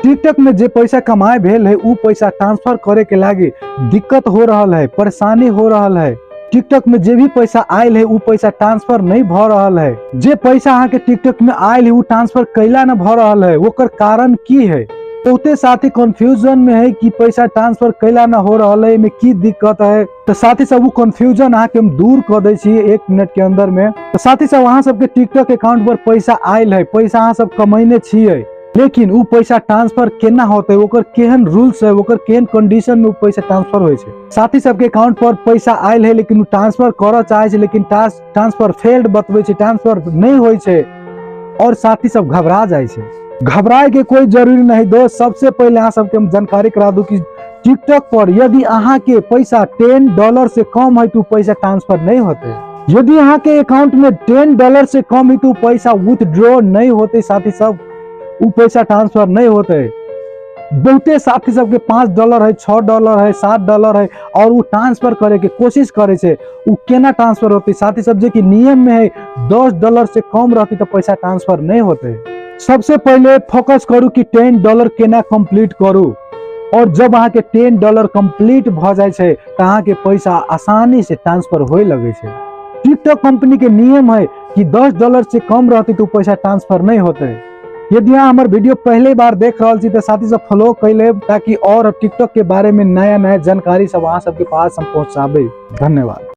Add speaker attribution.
Speaker 1: TikTok में जे पैसा कमाए भेल है उ पैसा ट्रांसफर करे के लागे दिक्कत हो रहा है, परेशानी हो रहा है। टिकटॉक में जे भी पैसा आयल है उ पैसा ट्रांसफर नहीं भ रहा है। जे पैसा अहाँ के टिकटॉक में आयल है उ ट्रांसफर कैला न भ रहा है, ओकर कारण की है? बहुते साथी कंफ्यूजन में है कि पैसा ट्रांसफर कैला न हो रहा है, में की दिक्कत है। तो साथी सब वो कंफ्यूजन अहाँ के हम दूर कर दे छी 1 मिनट के अंदर में। तो साथी सब अहाँ सबके टिकटॉक अकाउंट पर पैसा आयल है, पैसा अहाँ सब कमाइने छिए, लेकिन उ पैसा ट्रांसफर केना होते, ओकर केहन रूल्स है, ओकर केहन कंडीशन में उ पैसा ट्रांसफर होय छै। साथी सबके अकाउंट पर पैसा आयल है लेकिन उ ट्रांसफर करऽ चाहे छै, लेकिन ट्रांसफर फेल्ड बतबै छै, ट्रांसफर नहीं होय छै और साथी सब घबरा जाय छै। घबराए के कोई जरूरी नहीं दोस्त। सबसे पहले अहाँ सबके हम जानकारी करा दूं कि टिकटॉक पर यदि अहाँ के पैसा $10 से कम है तो पैसा ट्रांसफर नहीं होते। यदि अहाँ के अकाउंट में $10 से कम है तो पैसा विथड्रॉ नहीं होते, साथी सब उ पैसा ट्रांसफर नहीं होते। बहुते साथी सबके $5 है, $6 है, $7 है और वो ट्रांसफर करे के कोशिश करे छे, उ केना ट्रांसफर होते? साथी सब जे कि नियम में है $10 से कम रहती तो पैसा ट्रांसफर नहीं होते। सबसे पहले फोकस करू कि $10 केना कंप्लीट करू, और जब अहाँ के $10 कंप्लीट भ जाय छै त अहाँ के पैसा आसानी से ट्रांसफर होय लगे छै। टिकटॉक कंपनी के नियम है कि $10 से कम रहती तो पैसा ट्रांसफर नहीं होते। यदि अहाँ हमार वीडियो पहले बार देख रहा छी तो साथी सब फॉलो कर ले, ताकि और टिकटॉक के बारे में नया नया जानकारी सब अहाँ सबके पास हम पहुंचाबे। धन्यवाद।